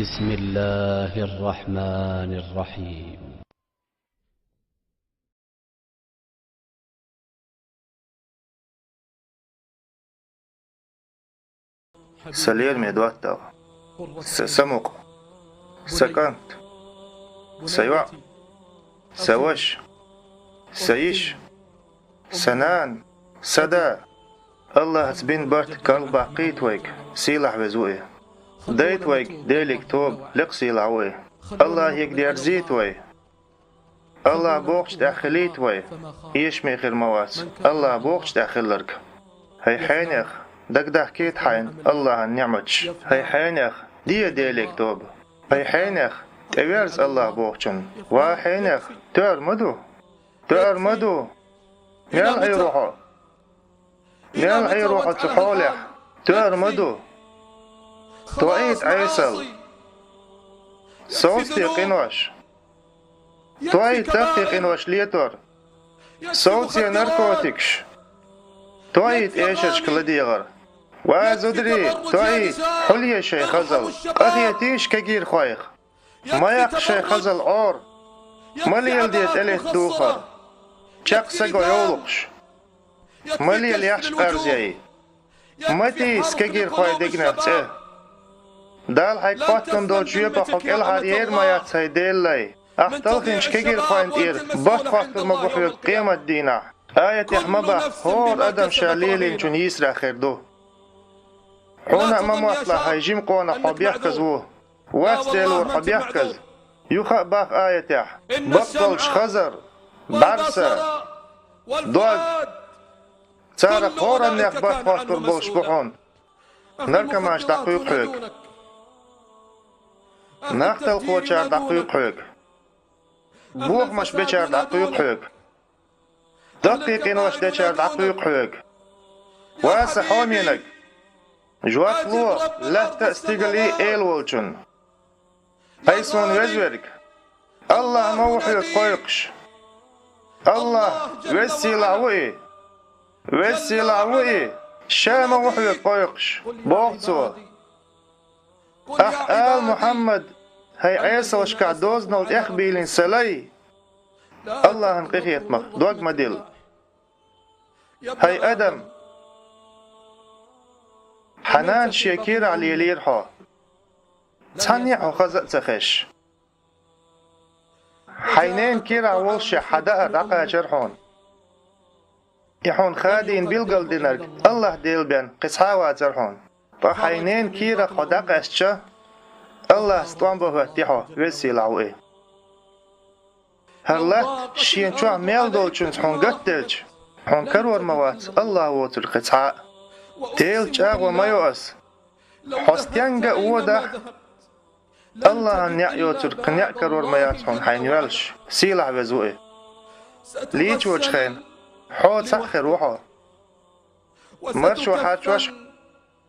بسم الله الرحمن الرحيم. سلير ميدواتر سسمق سكنت سيوع سوش سيش سنان سدا الله سبين برت كارل باقيت ويك سيلح بزوئي ديت ويك ديلك توب لق سيلعوي الله يقدر زيت وي الله بوخش داخليت وي إيش ميخير موات الله بوخش داخلرك هاي حينيخ دق كيت حين الله النعمتش هاي حينيخ دي ديلك توب هاي حينيخ تبيرز الله بوخشن وحينيخ تور مدو نيل هاي روحو تحولح تور مدو توعيد عيسل صوت قنوش توعيد تفتي قنوش ليتور صوت ناركوتكش توعيد ايشش كلديغر وازودري توعيد حلية شي خزل قضيتيش كجير خوايخ مايق شي خزل عور مليل ديت اليت دوخر چق سقو يولقش مليل يحش قرزيي متيس كجير خواي دقنات دال هاي قاتم دول جيبا حق الحرير ما يتساي ديلي احتلخنش كجير خواين اير بات فاكتر مبوحيو قيمة دينا آية يحمبا هور ادم شاليلين جون يسرا خير دو حونا ممواتلا هاي جيم قوانا حب يحكز وو واتستيلور حب يحكز يوخا باخ آية يح بطلش خزر برسا دوغ تارا خورا نيخ بات فاكتر بولش بحون نركا ماش دقيق حيك نختل خوچار دقيق حيك بوغ مش بچار دقيق حيك دقيقين وش دچار دقيق حيك واسا حومينك جوات لو لا تستيقلي ايل ولچن ايسون وزورك الله موحيك قيقش الله وسيلعوئي شا موحيك قيقش بوغتو آل محمد هاي عيسى وشكع دوزنا والإخبيلين سلي الله هنقيخ يتمخ دوغ مديل هاي أدم حنان شيكير على ليرها تانيحو خزق تخش حينين كير عولش حدا رقا جرحون يحون خادين بيلقل دينرك الله ديل بين قصحاوا جرحون فحينين كيرا خدق أشجا الله ستوان بوهتيحو وسيلعوئي هرلا شين شوع ميل دولچون حون قتلج حون كرور موات الله ووتر قصحاء تيل جاغ وميوأس حستيانغا اودا الله نيع يوتر قنيع كرور ميات حون حين يولش سيلع بزوئي ليج وجخين حو تسخر روحو مرش وحاتشوش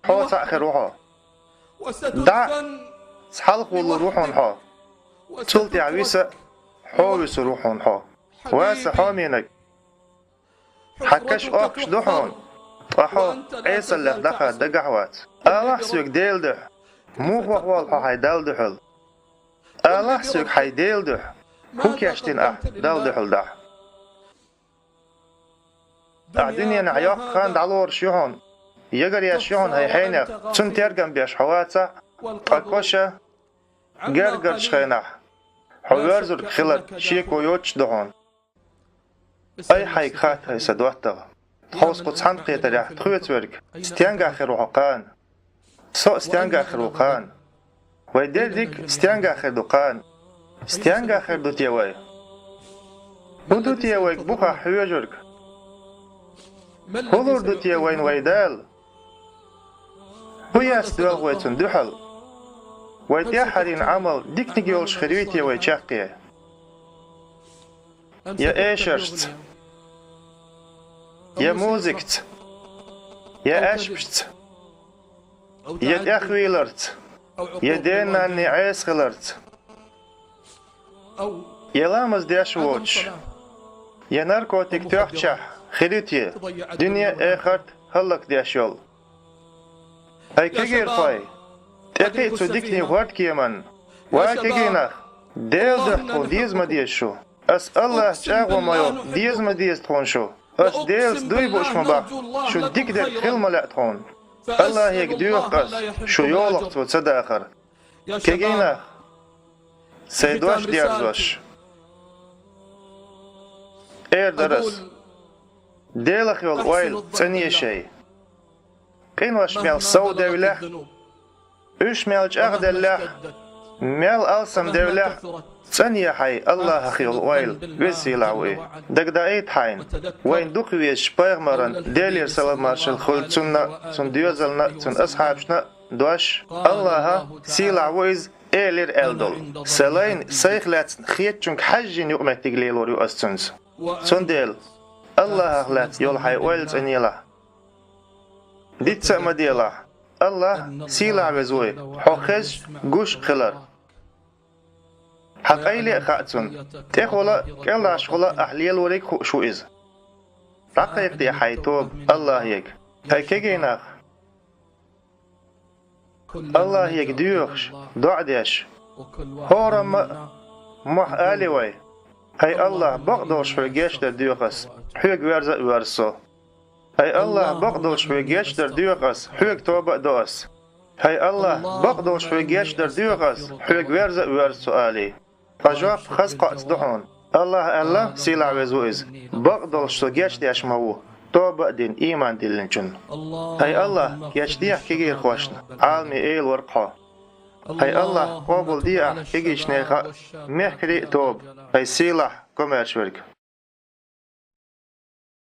حو تأخر روحه دع سحلق والله روحون حو تلتي عويسة حويس روحون حو واسا حومينك حكش اوكش دوحون وحو عيسى اللي دخل دقحوات الله سيوك ديل دح موخ وحوال حو حي دال دحل الله سيوك حي ديل دح هو كيشتين دال دحل دح الدنيا نعياق خان دعلور شيهون يقر يشيهون هاي حينك تن ترقم بيش حواتا قاكوشا قرقر شخينح حوارزر خلق شيك ويوتش دهون اي حيك خات هاي سدواتها تخوص قد حنقية ريح تخويت ورك ستيانق اخر وحقان سو ستيانق اخر وقان ويدير ديك ستيانق اخر دوقان ستيانق اخر دو تيواي ودو تيوايك بوخا حيوجرك هولور دو تيواين ويدال هو يستوى غويتن دحل ويتيا حرين عمل ديك نجيولش خريويتي ويتشاقية يا ايشرت يا موزيكت يا اشبشت يا تاخويلرت يا دينا اني عيس خلرت يا لامز ديش ووتش يا ناركوتيك تحشح خريوتي دنيا اخرت هلك ديش يول هاي كجير فاي تقيت سوديكني وارد كيمان واكينا ديل دحو ديز ما ديشو أس الله جاغو مايو ديز ما ديز تخون شو أس ديلس دوي بوش مباح شو ديك در خيل ملا تخون الله هيك ديوخ أس شو يولق وتصد آخر كيجينا سيدوش ديارزوش اير درس ديلخ يول وايل تانية شي قين واش ميال صو دولة اش ميال جاغ دولة ميال ألسم دولة تانية حي الله خيول وايل ويسيلا وي دك دا ايت حين وين دوك ويش بايغ مرن ديلير سلام مارشل خل تسنا تن ديوزلنا تن أصحابشنا دوش الله سيلا ويز إيلير إلدول سلاين سيخلات خيت جنك حجين يقمك تقليل وريو أستنز سنديل الله أخلات يول حي ويلز أنيلا ديت سأما ديلا الله سيلا وزوي حوخز قوش خلر حق أيلي خاتون تيخولا كلا شخولا أحليل وريك شو إز رقيق دي حيتوب الله يك هاي كيجيناخ الله يك ديوخش دعديش هورم مح آلي وي هاي الله بقدوش في جيش در ديوخس حيق ورزا ورسو هاي الله بقدوش في جيش در ديوخس حيق توبة دوس هاي الله بقدوش في جيش در ديوخس حيق ورزا ورسو آلي فجواب خز قاعد دحون الله سيلا وزويز بقدوش في جيش ديش مو توبة دين إيمان دلنجن هاي الله يشديح كيغير خوشنا عالمي إيل ورقها هاي الله قابل ديح كيغيش نيخا محكري توب هاي سيلح كمرش ورك